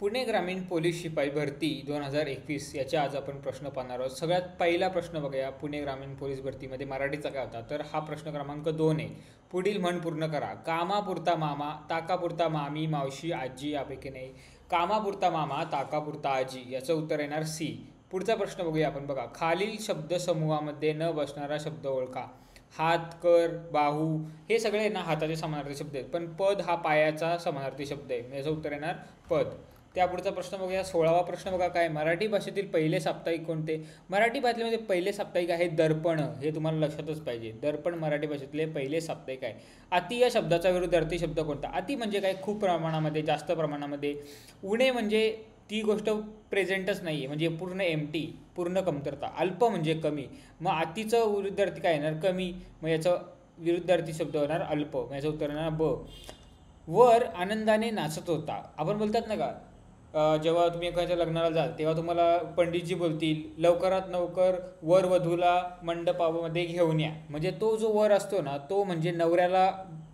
पुणे ग्रामीण पोलीस शिपाई भरती 2021 याच्या आज आपण प्रश्न पाहणार आहोत. सगळ्यात पहिला प्रश्न बघूया. पुणे ग्रामीण पोलीस भरतीमध्ये मराठीचा काय होता, तर हा प्रश्न क्रमांक 2 आहे. पुढील म्हण पूर्ण करा. कामापुरता मामा, ताकापुरता मामी, मावशी, आजी यापैकी नाही. कामापुरता मामा, ताकापुरता आजी, याचं उत्तर येणार सी. पुढचा प्रश्न बघूया आपण. बघा, खालील शब्द समूहामध्ये न बसणारा शब्द ओळखा. हात, कर, बाहू हे सगळे ना हाताचे समानार्थी शब्द आहेत, पण पद हा पायाचा समानार्थी शब्द आहे. याचं उत्तर येणार पद. त्यापुढचा प्रश्न बघूया. 16वा प्रश्न बघा काय. मराठी भाषेतील पहिले साप्ताहिक कोणते. मराठी भाषेमध्ये पहिले साप्ताहिक आहे दर्पण. हे तुम्हाला लक्षातच पाहिजे. दर्पण मराठी भाषेतले पहिले साप्ताहिक आहे. अति या शब्दाचा विरुद्धार्थी शब्द कोणता. अति म्हणजे काय, खूप प्रमाणामध्ये, जास्त प्रमाणामध्ये. उणे म्हणजे ती गोष्ट प्रेझेंटच नाही आहे, म्हणजे पूर्ण एम्प्टी, पूर्ण कमतरता. अल्प म्हणजे कमी. मग अतिचं विरुद्धार्थी काय येणार, कमी. मग याचं विरुद्धार्थी शब्द होणार अल्प. याचं उत्तर येणार ब. वर आनंदाने नाचत होता. आपण बोलतात ना का, जेव्हा तुम्ही एखाद्या लग्नाला जाल तेव्हा तुम्हाला पंडितजी बोलतील लवकरात लवकर वर वधूला मंडपामध्ये घेऊन या. म्हणजे तो जो वर असतो ना, तो म्हणजे नवऱ्याला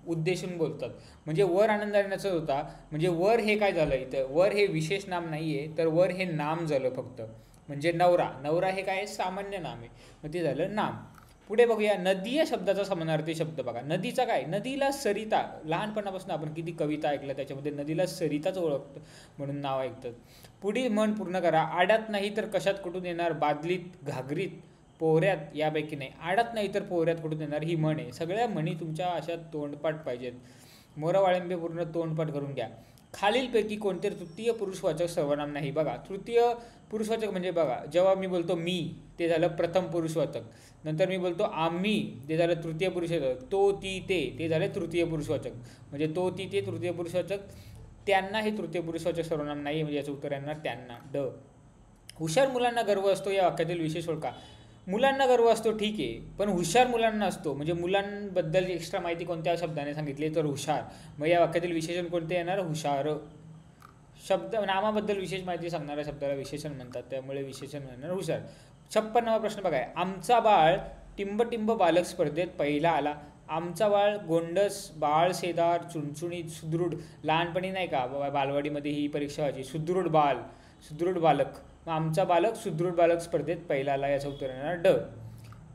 उद्देशून बोलतात. म्हणजे वर आनंदाने नाचत होता, म्हणजे वर हे काय झालं इथं, वर हे विशेष नाम नाही आहे, तर वर हे नाम झालं फक्त. म्हणजे नवरा, नवरा हे काय सामान्य नाम आहे, मग ते झालं नाम. पुढे बघूया. नदी या शब्दाचा समानार्थी शब्द बघा. नदीचा काय, नदीला सरिता. लहानपणापासून आपण किती कविता ऐकल्या, त्याच्यामध्ये नदीला सरिताच ओळखतं म्हणून नाव ऐकतात. पुढील म्हण पूर्ण करा. आड्यात नाही तर कशात कुठून येणार. बादलीत, घागरीत, पोहऱ्यात यापैकी नाही. आड्यात नाही तर पोहऱ्यात कुठून येणार, ही म्हण आहे. सगळ्या म्हणी तुमच्या अशा तोंडपाठ पाहिजेत. मोरावाळिंबे पूर्ण तोंडपाठ करून घ्या. खालीलपैकी कोणते तृतीय पुरुषवाचक सर्वनाम नाही. बघा, तृतीय पुरुषवाचक म्हणजे बघा, जेव्हा मी बोलतो मी, ते झालं प्रथम पुरुषवाचक. नंतर मी बोलतो आम्ही, ते झालं तृतीय पुरुषवाचक. तो, ती, ते झाले तृतीय पुरुषवाचक. म्हणजे तो, ती, ते तृतीय पुरुषवाचक. त्यांना हे तृतीय पुरुषवाचक सर्वनाम नाही, म्हणजे याचं उत्तर येणार त्यांना, ड. हुशार मुलांना गर्व असतो या वाक्यातील विशेष ओळखा. मुलांना गर्व असतो ठीक आहे, पण हुशार मुलांना असतो. म्हणजे मुलांबद्दल एक्स्ट्रा माहिती कोणत्या शब्दाने सांगितली, तर हुशार. मग या वाक्यातील विशेषण कोणते येणार, हुशार. शब्द नामाबद्दल विशेष माहिती सांगणाऱ्या शब्दाला विशेषण म्हणतात, त्यामुळे विशेषण म्हणणार हुशार. 56वा प्रश्न बघा. आमचा बाळ टिंबटिंब बालक स्पर्धेत पहिला आला. आमचा बाळ गोंडस, बाळ सेदार, चुणचुणीत, सुदृढ. लहानपणी नाही का बालवाडीमध्ये ही परीक्षा व्हायची, सुदृढ बाल, सुदृढ बालक. मग आमचा बालक सुदृढ बालक स्पर्धेत पहिला आला, याचं उत्तर येणार ड.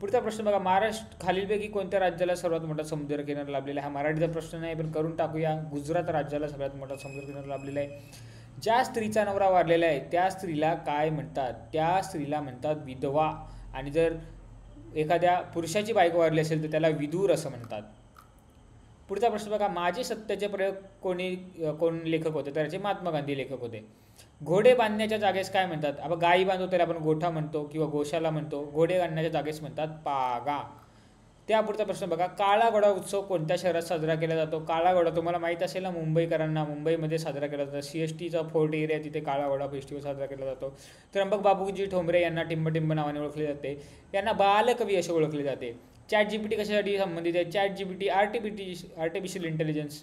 पुढचा प्रश्न बघा. महाराष्ट्र खालीलपैकी कोणत्या राज्याला सर्वात मोठा समुद्र किनारा लाभलेला आहे. हा मराठीचा प्रश्न नाही, पण करून टाकूया. गुजरात राज्याला सगळ्यात मोठा समुद्र किनारा लाभलेला आहे. ज्या स्त्रीचा नवरा वारलेला आहे त्या स्त्रीला काय म्हणतात, त्या स्त्रीला म्हणतात विधवा. आणि जर एखाद्या पुरुषाची बायको वारली असेल तर त्याला विदूर असं म्हणतात. पुढचा प्रश्न बघा. माझे सत्याचे प्रयोग कोण लेखक होते, तर याचे महात्मा गांधी लेखक होते. घोडे बांधण्याच्या जागेस काय म्हणतात. आपण गायी बांधतो त्याला आपण गोठा म्हणतो किंवा गोशाला म्हणतो. घोडे बांधण्याच्या जागेस म्हणतात पागा. त्यापुढचा प्रश्न बघा. काळा घोडा उत्सव कोणत्या शहरात साजरा केला जातो. काळा घोडा तुम्हाला माहीत असेल ना, मुंबईकरांना मुंबईमध्ये साजरा केला जातो. CSTचा फोर्ट एरिया, तिथे काळा घोडा फेस्टिवल साजरा केला जातो. त्र्यंबक बाबूजी ठोंबरे यांना टिंबटिंब नावाने ओळखले जाते. यांना बालकवी असे ओळखले जाते. ChatGPT कशासाठी संबंधित आहे. ChatGPT artificial intelligence.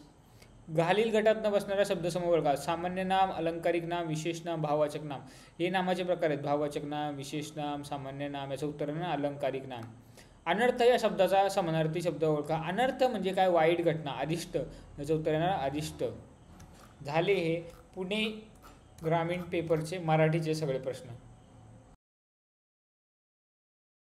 खालील गटात न बसणारा शब्दसमूह ओळखा. सामान्य नाम, अलंकारिक नाम, विशेष नाम, भाववाचक नाम. हे नामाचे प्रकार आहेत. भाववाचक नाम, विशेष नाम, सामान्य नाम. याचं उत्तर आहे ना अलंकारिक नाम. अनर्थ या शब्दाचा समानार्थी शब्द ओळखा. अनर्थ म्हणजे काय, वाईट घटना, अरिष्ट. याचं उत्तर येणार अरिष्ट. झाले हे पुणे ग्रामीण पेपरचे मराठीचे सगळे प्रश्न.